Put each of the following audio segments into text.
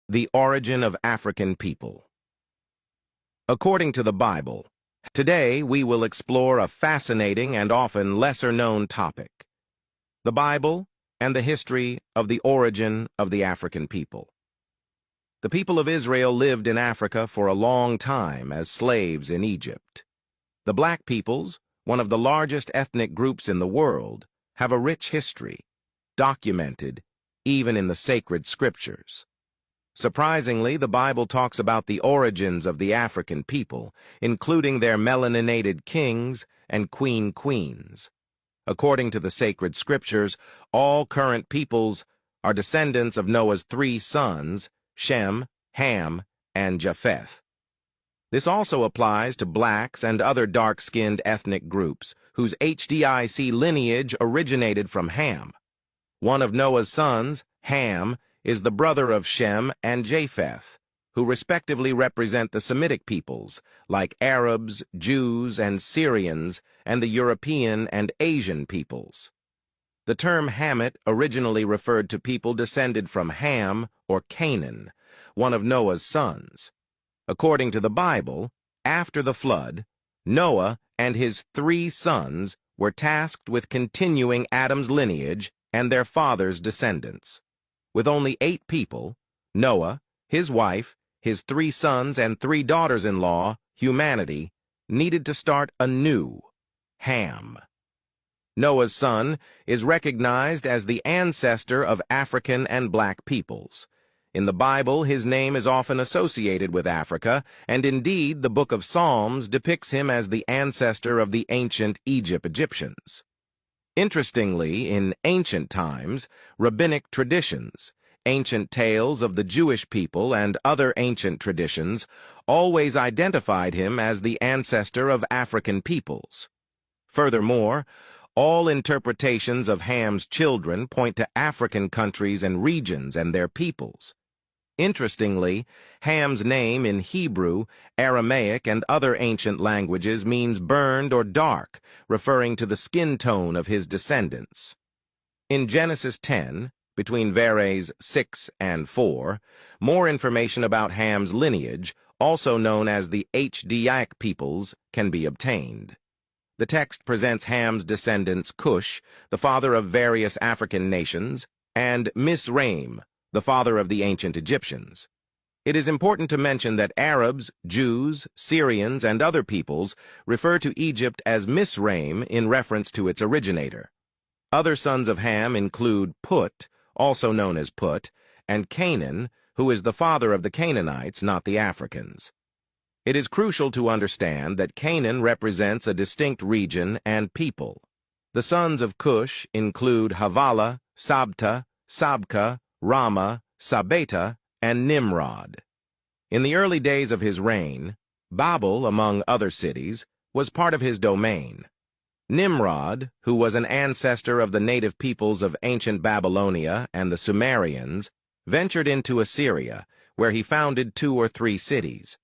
The origin of African people. According to the Bible, today we will explore a fascinating and often lesser-known topic: the Bible and the history of the origin of the African people. The people of Israel lived in Africa for a long time as slaves in Egypt. The black peoples, one of the largest ethnic groups in the world, have a rich history, documented even in the sacred scriptures. Surprisingly, the Bible talks about the origins of the African people, including their melaninated kings and queens. According to the sacred scriptures, all current peoples are descendants of Noah's 3 sons, Shem, Ham, and Japheth. This also applies to blacks and other dark-skinned ethnic groups whose HDIC lineage originated from Ham. One of Noah's sons, Ham, is the brother of Shem and Japheth, who respectively represent the Semitic peoples, like Arabs, Jews, and Syrians, and the European and Asian peoples. The term Hamite originally referred to people descended from Ham or Canaan, one of Noah's sons. According to the Bible, after the flood, Noah and his 3 sons were tasked with continuing Adam's lineage and their father's descendants. With only 8 people, Noah, his wife, his 3 sons, and 3 daughters-in-law, humanity, needed to start anew, Ham. Noah's son is recognized as the ancestor of African and black peoples. In the Bible, his name is often associated with Africa, and indeed the book of Psalms depicts him as the ancestor of the ancient Egyptians. Interestingly, in ancient times, rabbinic traditions, ancient tales of the Jewish people, and other ancient traditions always identified him as the ancestor of African peoples. Furthermore, all interpretations of Ham's children point to African countries and regions and their peoples. Interestingly, Ham's name in Hebrew, Aramaic, and other ancient languages means burned or dark, referring to the skin tone of his descendants. In Genesis 10, between verses 6 and 4, more information about Ham's lineage, also known as the Hdiac peoples, can be obtained. The text presents Ham's descendants Cush, the father of various African nations, and Misraim, the father of the ancient Egyptians. It is important to mention that Arabs, Jews, Syrians, and other peoples refer to Egypt as Misraim in reference to its originator. Other sons of Ham include Put, also known as Put, and Canaan, who is the father of the Canaanites, not the Africans. It is crucial to understand that Canaan represents a distinct region and people. The sons of Cush include Havilah, Sabta, Sabka, Rama, Sabeta, and Nimrod. In the early days of his reign, Babel, among other cities, was part of his domain. Nimrod, who was an ancestor of the native peoples of ancient Babylonia and the Sumerians, ventured into Assyria, where he founded 2 or 3 cities.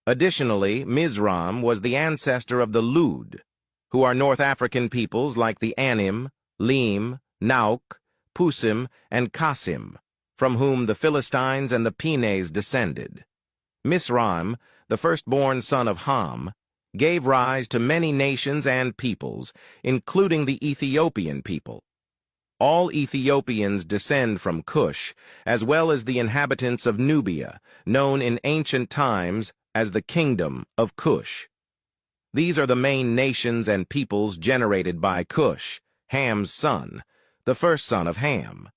Additionally, Mizraim was the ancestor of the Lud, who are North African peoples like the Anim, Lim, Nauk, Pusim, and Kasim, from whom the Philistines and the Penes descended. Misraim, the firstborn son of Ham, gave rise to many nations and peoples, including the Ethiopian people. All Ethiopians descend from Cush, as well as the inhabitants of Nubia, known in ancient times as the Kingdom of Cush. These are the main nations and peoples generated by Cush, Ham's son, the first son of Ham.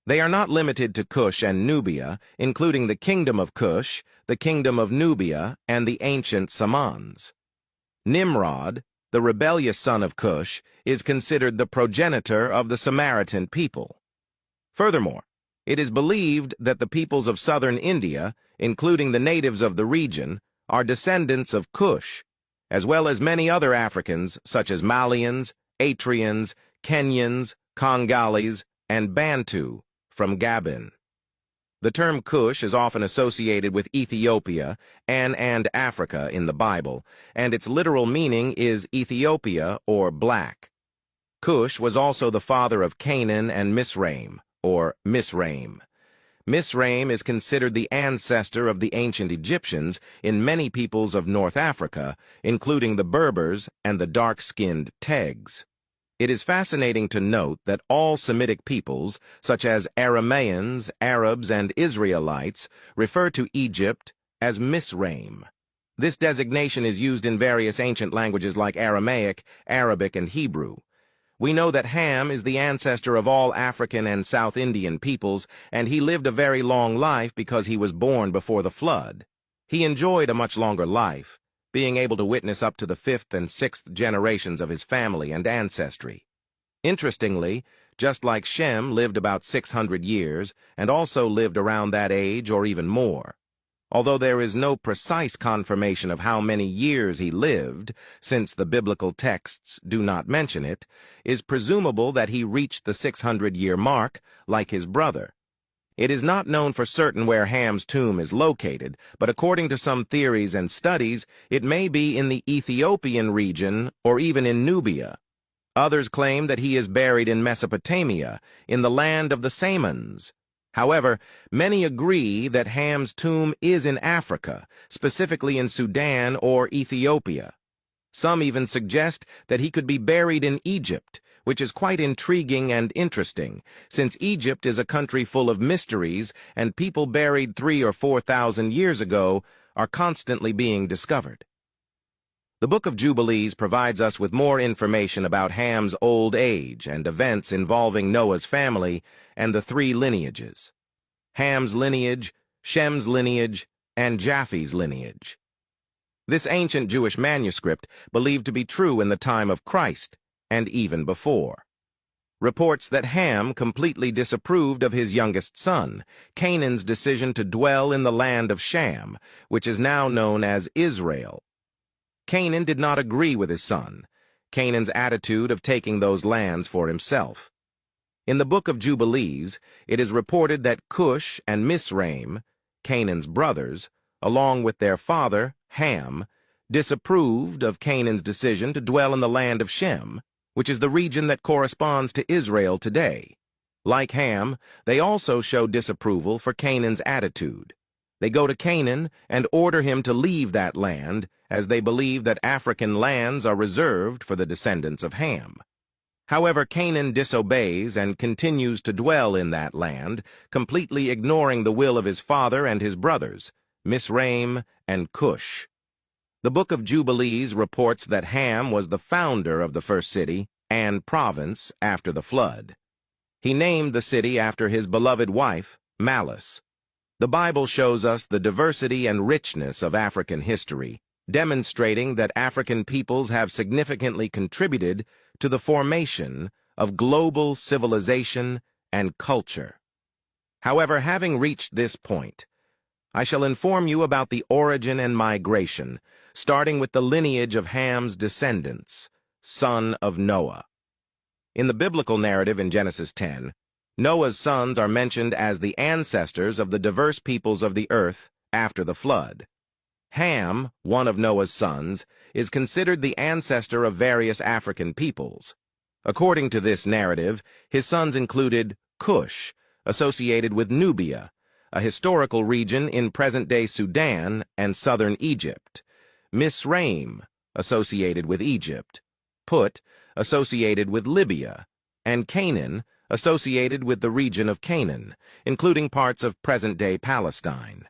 They are not limited to Cush and Nubia, including the Kingdom of Cush, the Kingdom of Nubia, and the ancient Samans. Nimrod, the rebellious son of Cush, is considered the progenitor of the Samaritan people. Furthermore, it is believed that the peoples of southern India, including the natives of the region, are descendants of Cush, as well as many other Africans such as Malians, Atrians, Kenyans, Congolese, and Bantu from Gabon. The term Cush is often associated with Ethiopia and Africa in the Bible, and its literal meaning is Ethiopia or black. Cush was also the father of Canaan and Misraim, or Misraim. Misraim is considered the ancestor of the ancient Egyptians in many peoples of North Africa, including the Berbers and the dark-skinned Tegs. It is fascinating to note that all Semitic peoples, such as Aramaeans, Arabs, and Israelites, refer to Egypt as Misraim. This designation is used in various ancient languages like Aramaic, Arabic, and Hebrew. We know that Ham is the ancestor of all African and South Indian peoples, and he lived a very long life because he was born before the flood. He enjoyed a much longer life, being able to witness up to the 5th and 6th generations of his family and ancestry. Interestingly, just like Shem lived about 600 years, and also lived around that age or even more. Although there is no precise confirmation of how many years he lived, since the biblical texts do not mention it, is presumable that he reached the 600-year mark, like his brother. It is not known for certain where Ham's tomb is located, but according to some theories and studies, it may be in the Ethiopian region or even in Nubia. Others claim that he is buried in Mesopotamia, in the land of the Samans. However, many agree that Ham's tomb is in Africa, specifically in Sudan or Ethiopia. Some even suggest that he could be buried in Egypt, which is quite intriguing and interesting, since Egypt is a country full of mysteries and people buried 3,000 or 4,000 years ago are constantly being discovered. The Book of Jubilees provides us with more information about Ham's old age and events involving Noah's family and the 3 lineages: Ham's lineage, Shem's lineage, and Japheth's lineage. This ancient Jewish manuscript, believed to be true in the time of Christ, and even before, reports that Ham completely disapproved of his youngest son, Canaan's decision to dwell in the land of Shem, which is now known as Israel. Canaan did not agree with his son, Canaan's attitude of taking those lands for himself. In the Book of Jubilees, it is reported that Cush and Misraim, Canaan's brothers, along with their father, Ham, disapproved of Canaan's decision to dwell in the land of Shem, which is the region that corresponds to Israel today. Like Ham, they also show disapproval for Canaan's attitude. They go to Canaan and order him to leave that land, as they believe that African lands are reserved for the descendants of Ham. However, Canaan disobeys and continues to dwell in that land, completely ignoring the will of his father and his brothers, Misraim and Cush. The Book of Jubilees reports that Ham was the founder of the first city and province after the flood. He named the city after his beloved wife, Malice. The Bible shows us the diversity and richness of African history, demonstrating that African peoples have significantly contributed to the formation of global civilization and culture. However, having reached this point, I shall inform you about the origin and migration, starting with the lineage of Ham's descendants, son of Noah. In the biblical narrative in Genesis 10, Noah's sons are mentioned as the ancestors of the diverse peoples of the earth after the flood. Ham, one of Noah's sons, is considered the ancestor of various African peoples. According to this narrative, his sons included Cush, associated with Nubia, a historical region in present-day Sudan and southern Egypt; Misraim, associated with Egypt; Put, associated with Libya; and Canaan, associated with the region of Canaan, including parts of present-day Palestine.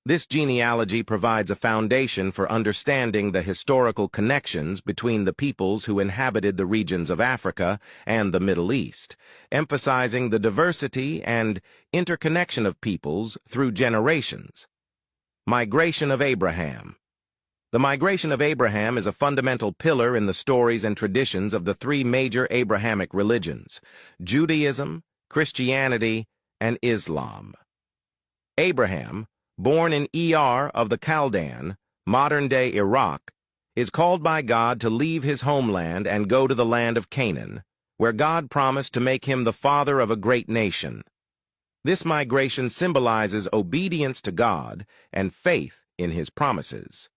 This genealogy provides a foundation for understanding the historical connections between the peoples who inhabited the regions of Africa and the Middle East, emphasizing the diversity and interconnection of peoples through generations. Migration of Abraham. The migration of Abraham is a fundamental pillar in the stories and traditions of the 3 major Abrahamic religions: Judaism, Christianity, and Islam. Abraham, born in Er of the Chaldean, modern-day Iraq, is called by God to leave his homeland and go to the land of Canaan, where God promised to make him the father of a great nation. This migration symbolizes obedience to God and faith in his promises.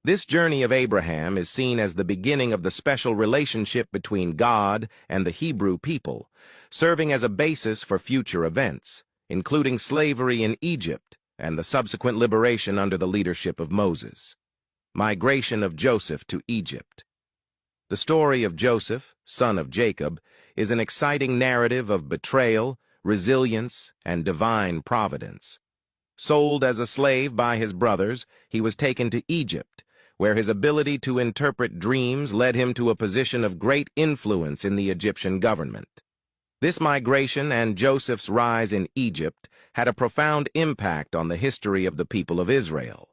This journey of Abraham is seen as the beginning of the special relationship between God and the Hebrew people, serving as a basis for future events, including slavery in Egypt and the subsequent liberation under the leadership of Moses. Migration of Joseph to Egypt. The story of Joseph, son of Jacob, is an exciting narrative of betrayal, resilience, and divine providence. Sold as a slave by his brothers, he was taken to Egypt, where his ability to interpret dreams led him to a position of great influence in the Egyptian government. This migration and Joseph's rise in Egypt had a profound impact on the history of the people of Israel.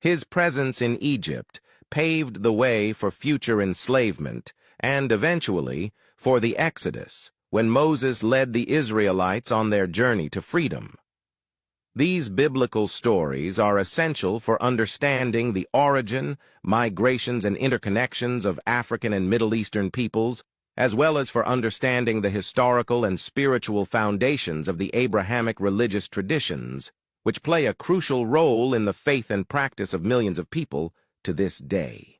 His presence in Egypt paved the way for future enslavement and, eventually, for the Exodus, when Moses led the Israelites on their journey to freedom. These biblical stories are essential for understanding the origin, migrations, and interconnections of African and Middle Eastern peoples, as well as for understanding the historical and spiritual foundations of the Abrahamic religious traditions, which play a crucial role in the faith and practice of millions of people to this day.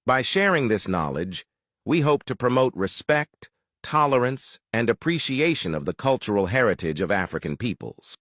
By sharing this knowledge, we hope to promote respect, tolerance, and appreciation of the cultural heritage of African peoples.